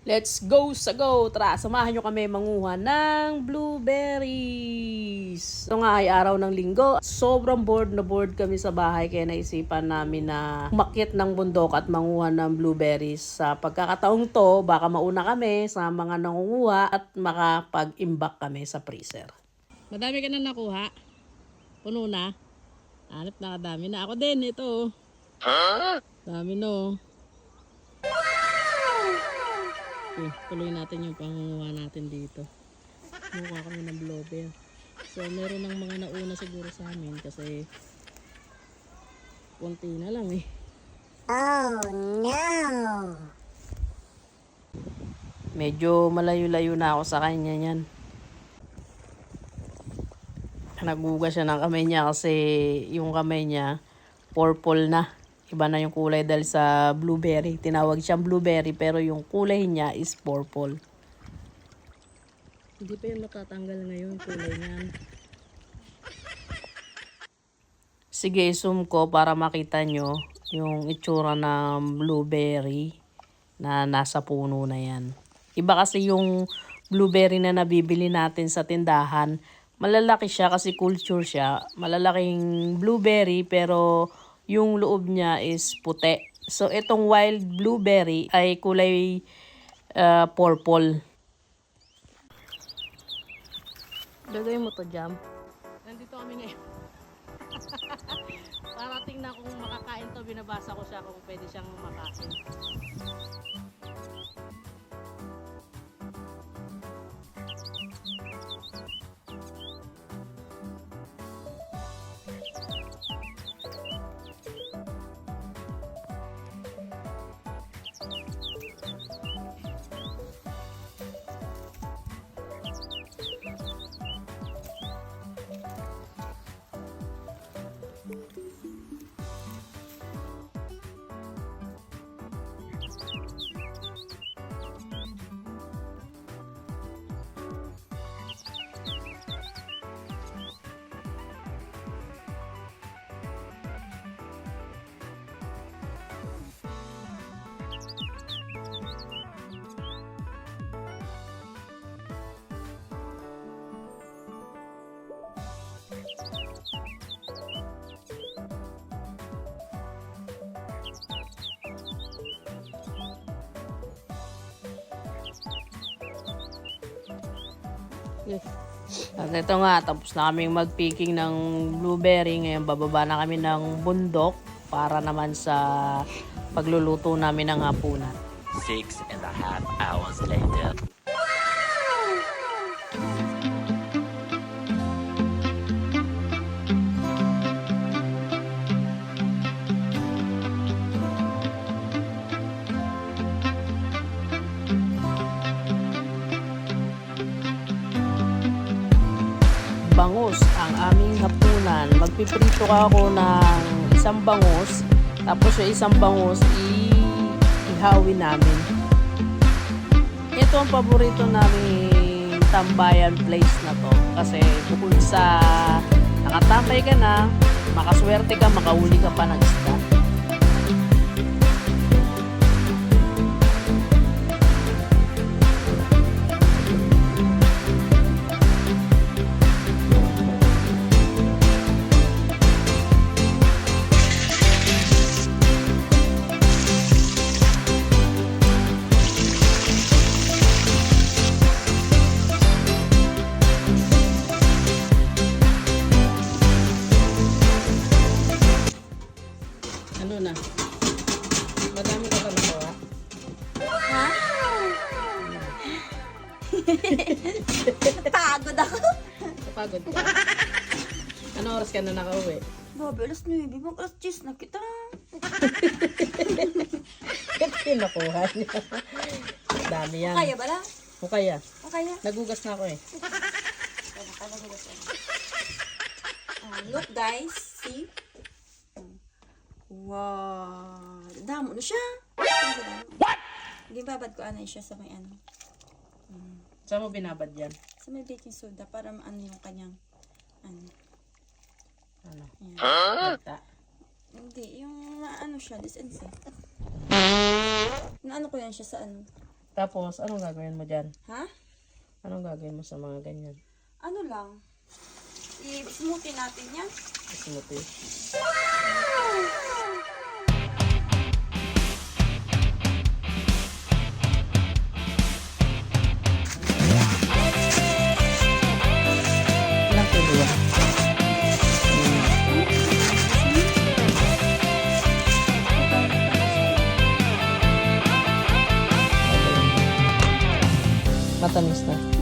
Let's go sa go! Tara, samahan nyo kami manguha ng blueberries. Ito nga ay araw ng linggo. Sobrang bored na bored kami sa bahay kaya naisipan namin na umakyat ng bundok at manguha ng blueberries. Sa pagkakataong to, baka mauna kami sa mga nangunguha at makapag-imbak kami sa freezer. Madami ka na nakuha? Puno na? Hanap na kadami na. Ako din, ito. Dami no. Okay, tuloy natin yung pangunguha natin dito. Mukha kami ng blueberry. So, meron ng mga nauna siguro sa amin kasi konti na lang eh. Oh no! Medyo malayo-layo na ako sa kanya yan. Nagugas siya ng kamay niya kasi yung kamay niya purple na. Iba na yung kulay dahil sa blueberry. Tinawag siyang blueberry pero yung kulay niya is purple. Hindi pa yun matatanggal ngayon kulay niyan. Sige, zoom ko para makita nyo yung itsura ng blueberry na nasa puno na yan. Iba kasi yung blueberry na nabibili natin sa tindahan. Malalaki siya kasi culture siya. Malalaking blueberry pero yung loob niya is puti. So, itong wild blueberry ay kulay purple. Lagay mo to, Jam. Nandito kami ngayon. Para tingnan kung makakain to. Binabasa ko siya kung pwede siyang makain. Yes. At ito nga, tapos na kaming mag-picking ng blueberry. Ngayon bababa na kami ng bundok para naman sa pagluluto namin ng hapunan. 6.5 hours later. Bangus ang aming hapunan. Magpiprito ako ng isang bangus. Tapos yung isang bangus ihawin namin. Ito ang paborito naming tambayan place na to. Kasi bukod sa nakatambay ka na, makaswerte ka, makahuli ka pa ng isda. Ano na? Madami ka ba nakuha? Ha? Pagod ako. Kapagod ka? Ano oras ka na nakauwi? Babe, alas 9, alas 10 na kita. Ito yung nakuha niya. Dami yan. Kaya ba lang? O kaya? Kaya. Nagugas na ako eh. Look guys, see? Wow. Damo na siya. What? Gibabad ko ano siya sa may ano. Saan mo binabad yan? Sa may baking soda para maano yung kanyang ano. Ano? Yan. Bata. Hindi, yung ano siya, this and say. Naano ko yan siya sa ano. Tapos, anong gagawin mo dyan? Ha? Anong gagawin mo sa mga ganyan? Ano lang? I-smoothie natin yan. Smoothie. Ilang kilo yan? Matamis na.